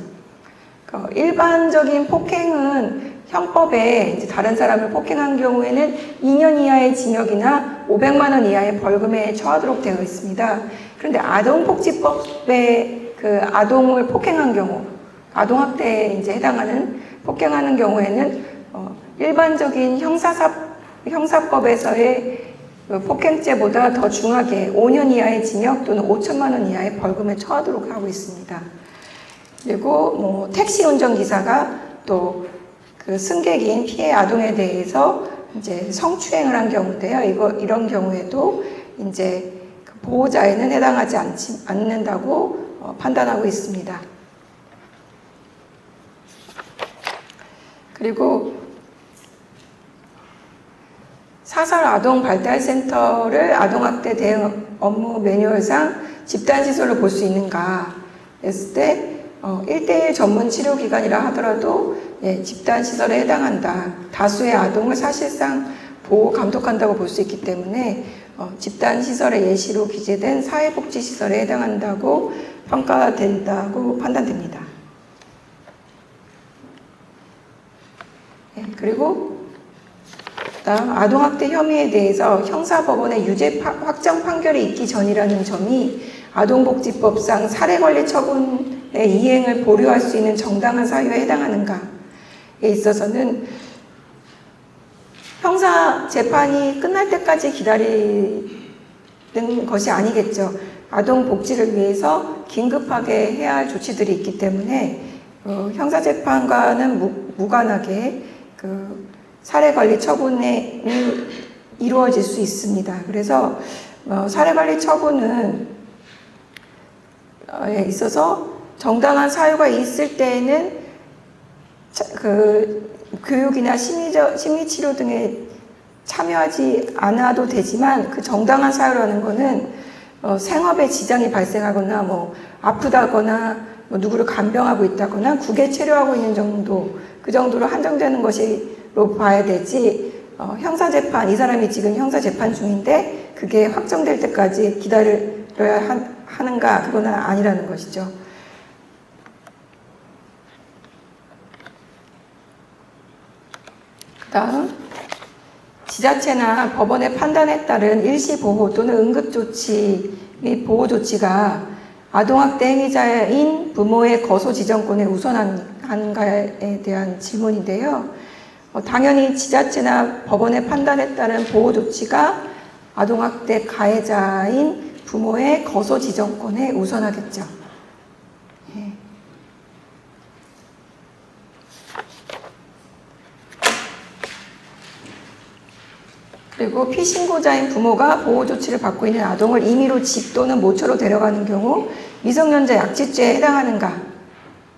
일반적인 폭행은 형법에 이제 다른 사람을 폭행한 경우에는 2년 이하의 징역이나 500만 원 이하의 벌금에 처하도록 되어 있습니다. 그런데 아동복지법에 아동을 폭행한 경우, 아동학대에 이제 해당하는 폭행하는 경우에는 일반적인 형사법에서의 폭행죄보다 더 중하게 5년 이하의 징역 또는 5천만 원 이하의 벌금에 처하도록 하고 있습니다. 그리고 택시 운전기사가 또 승객인 피해 아동에 대해서 이제 성추행을 한 경우인데요. 이런 경우에도 이제 보호자에는 해당하지 않는다고 판단하고 있습니다. 그리고 사설 아동발달센터를 아동학대 대응 업무 매뉴얼상 집단시설로 볼 수 있는가 했을 때 1:1 전문 치료기관이라 하더라도 집단시설에 해당한다. 다수의 아동을 사실상 보호, 감독한다고 볼 수 있기 때문에 집단시설의 예시로 기재된 사회복지시설에 해당한다고 평가된다고 판단됩니다. 그리고 아동학대 혐의에 대해서 형사법원의 유죄 확정 판결이 있기 전이라는 점이 아동복지법상 살해관리 처분의 이행을 보류할 수 있는 정당한 사유에 해당하는가에 있어서는 형사 재판이 끝날 때까지 기다리는 것이 아니겠죠. 아동 복지를 위해서 긴급하게 해야 할 조치들이 있기 때문에 형사 재판과는 무관하게 살해관리 처분이 이루어질 수 있습니다. 그래서 살해관리 처분은 있어서 정당한 사유가 있을 때에는 교육이나 심리치료 등에 참여하지 않아도 되지만 그 정당한 사유라는 거는 생업에 지장이 발생하거나 아프다거나 누구를 간병하고 있다거나 국외 체류하고 있는 정도, 그 정도로 한정되는 것으로 봐야 되지, 형사재판, 이 사람이 지금 형사재판 중인데 그게 확정될 때까지 기다려야 하는가, 그건 아니라는 것이죠. 그 다음, 지자체나 법원의 판단에 따른 일시보호 또는 응급조치 및 보호조치가 아동학대 행위자인 부모의 거소 지정권에 우선한가에 대한 질문인데요. 당연히 지자체나 법원의 판단에 따른 보호조치가 아동학대 가해자인 부모의 거소 지정권에 우선하겠죠. 그리고 피신고자인 부모가 보호조치를 받고 있는 아동을 임의로 집 또는 모처로 데려가는 경우 미성년자 약취죄에 해당하는가?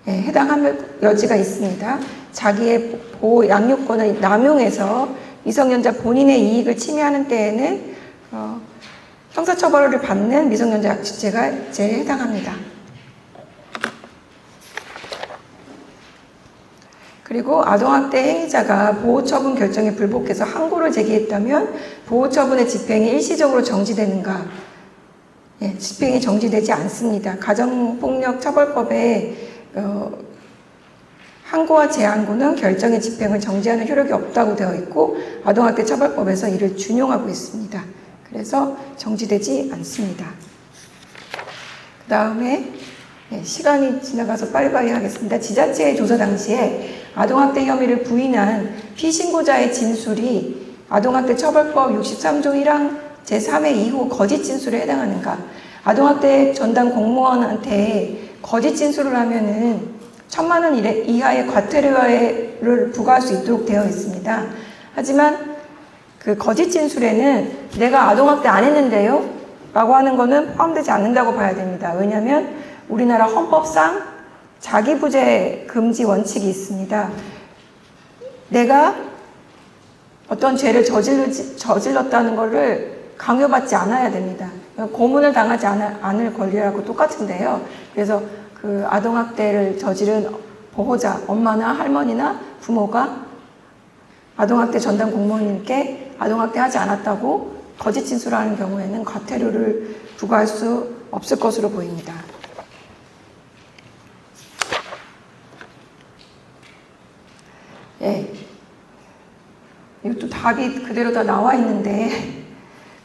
해당할 여지가 있습니다. 자기의 보호 양육권을 남용해서 미성년자 본인의 이익을 침해하는 때에는 형사처벌을 받는 미성년자 약취죄에 해당합니다. 그리고 아동학대 행위자가 보호처분 결정에 불복해서 항고를 제기했다면 보호처분의 집행이 일시적으로 정지되는가? 예, 집행이 정지되지 않습니다. 가정폭력처벌법에 항고와 재항고는 결정의 집행을 정지하는 효력이 없다고 되어 있고 아동학대 처벌법에서 이를 준용하고 있습니다. 그래서 정지되지 않습니다. 그 다음에 시간이 지나가서 빨리빨리 하겠습니다. 지자체의 조사 당시에 아동학대 혐의를 부인한 피신고자의 진술이 아동학대 처벌법 63조 1항 제3회 이후 거짓 진술에 해당하는가? 아동학대 전담 공무원한테 거짓 진술을 하면은 1,000만 원 이하의 과태료를 부과할 수 있도록 되어 있습니다. 하지만 그 거짓 진술에는 내가 아동학대 안 했는데요? 라고 하는 거는 포함되지 않는다고 봐야 됩니다. 왜냐하면 우리나라 헌법상 자기부재 금지 원칙이 있습니다. 내가 어떤 죄를 저질렀다는 것을 강요받지 않아야 됩니다. 고문을 당하지 않을 권리라고 똑같은데요. 그래서 그 아동학대를 저지른 보호자, 엄마나 할머니나 부모가 아동학대 전담 공무원님께 아동학대 하지 않았다고 거짓 진술하는 경우에는 과태료를 부과할 수 없을 것으로 보입니다. 예. 이것도 답이 그대로 다 나와 있는데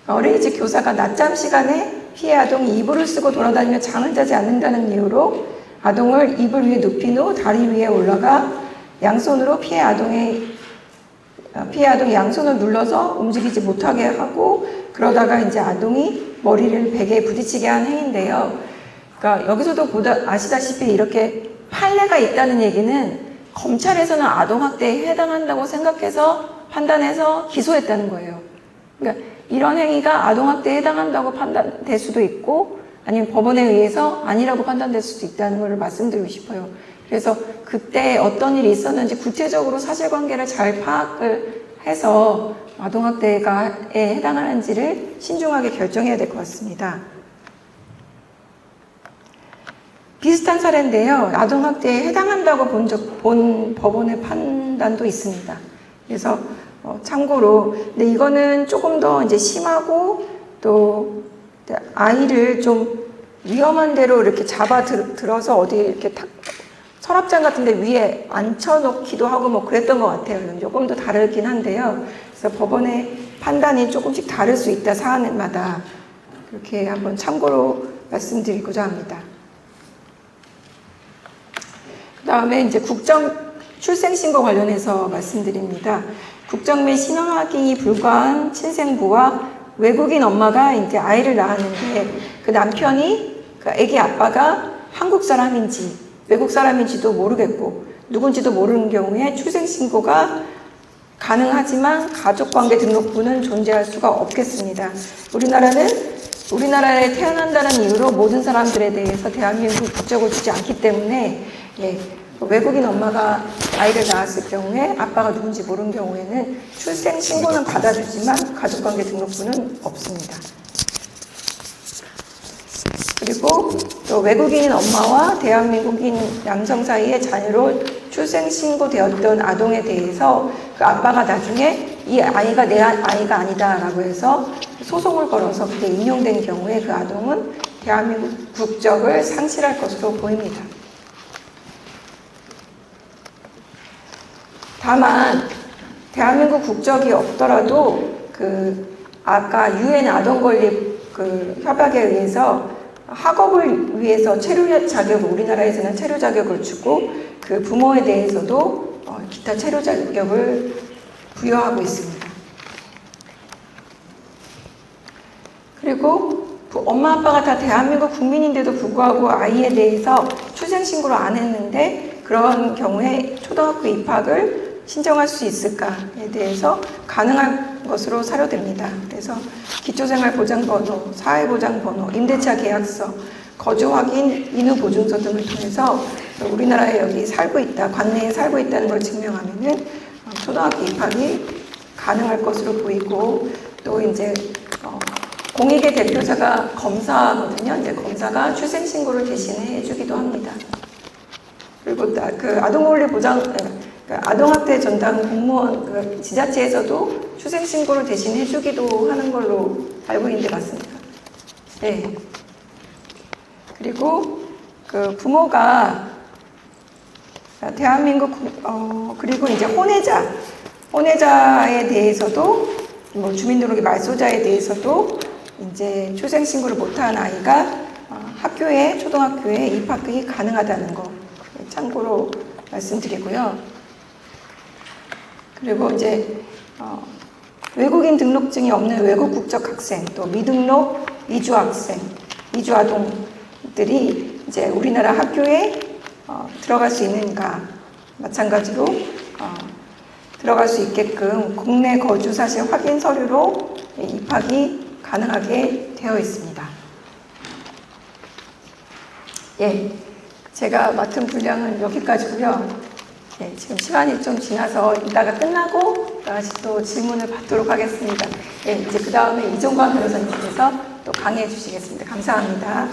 어린이집 교사가 낮잠 시간에 피해 아동이 이불을 쓰고 돌아다니며 잠을 자지 않는다는 이유로 아동을 이불 위에 눕힌 후 다리 위에 올라가 양손으로 피해 아동이 양손을 눌러서 움직이지 못하게 하고 그러다가 이제 아동이 머리를 베개에 부딪히게 한 행위인데요. 그러니까 여기서도 아시다시피 이렇게 판례가 있다는 얘기는 검찰에서는 아동학대에 해당한다고 생각해서 판단해서 기소했다는 거예요. 그러니까 이런 행위가 아동학대에 해당한다고 판단될 수도 있고 아니면 법원에 의해서 아니라고 판단될 수도 있다는 걸 말씀드리고 싶어요. 그래서 그때 어떤 일이 있었는지 구체적으로 사실관계를 잘 파악을 해서 아동학대에 해당하는지를 신중하게 결정해야 될 것 같습니다. 비슷한 사례인데요. 아동학대에 해당한다고 본 법원의 판단도 있습니다. 그래서 참고로, 근데 이거는 조금 더 이제 심하고 또 아이를 좀 위험한 데로 이렇게 들어서 어디 이렇게 서랍장 같은 데 위에 앉혀놓기도 하고 뭐 그랬던 것 같아요. 조금 더 다르긴 한데요. 그래서 법원의 판단이 조금씩 다를 수 있다, 사안마다. 그렇게 한번 참고로 말씀드리고자 합니다. 그 다음에 이제 국정 출생신고 관련해서 말씀드립니다. 국정 및 신원확인이 불가한 친생부와 외국인 엄마가 이제 아이를 낳았는데 그 남편이 그 아기 아빠가 한국 사람인지 외국 사람인지도 모르겠고 누군지도 모르는 경우에 출생신고가 가능하지만 가족관계 등록부는 존재할 수가 없겠습니다. 우리나라에 태어난다는 이유로 모든 사람들에 대해서 대한민국 국적을 주지 않기 때문에 외국인 엄마가 아이를 낳았을 경우에 아빠가 누군지 모르는 경우에는 출생신고는 받아주지만 가족관계 등록부는 없습니다. 그리고 또 외국인 엄마와 대한민국인 남성 사이에 자녀로 출생신고되었던 아동에 대해서 그 아빠가 나중에 이 아이가 내 아이가 아니다라고 해서 소송을 걸어서 그게 인용된 경우에 그 아동은 대한민국 국적을 상실할 것으로 보입니다. 다만 대한민국 국적이 없더라도 아까 유엔 아동 권리 협약에 의해서 학업을 위해서 체류 자격을 우리나라에서는 체류 자격을 주고 그 부모에 대해서도 기타 체류 자격을 부여하고 있습니다. 그리고 엄마 아빠가 다 대한민국 국민인데도 불구하고 아이에 대해서 출생신고를 안 했는데 그런 경우에 초등학교 입학을 신청할 수 있을까에 대해서 가능한 것으로 사료됩니다. 그래서 기초생활보장번호, 사회보장번호, 임대차 계약서, 거주확인, 인후보증서 등을 통해서 우리나라에 여기 살고 있다, 관내에 살고 있다는 걸 증명하면은 초등학교 입학이 가능할 것으로 보이고 또 이제 공익의 대표자가 검사거든요. 이제 검사가 출생신고를 대신해 해주기도 합니다. 그리고 그 아동권리 보장, 아동학대 전담 공무원 그 지자체에서도 출생신고를 대신 해주기도 하는 걸로 알고 있는데 맞습니다. 네. 그리고 그 부모가 대한민국 그리고 이제 혼외자에 대해서도 뭐 주민등록의 말소자에 대해서도 이제 출생신고를 못한 아이가 학교에 초등학교에 입학이 가능하다는 거 참고로 말씀드리고요. 그리고 이제 외국인 등록증이 없는 외국 국적 학생, 또 미등록 이주 학생, 이주 아동들이 이제 우리나라 학교에 들어갈 수 있는가, 마찬가지로 들어갈 수 있게끔 국내 거주 사실 확인 서류로 입학이 가능하게 되어 있습니다. 예, 제가 맡은 분량은 여기까지고요. 예, 지금 시간이 좀 지나서 이따가 끝나고 다시 또 질문을 받도록 하겠습니다. 예, 이제 그 다음에 이종관 변호사님께서 또 강의해 주시겠습니다. 감사합니다.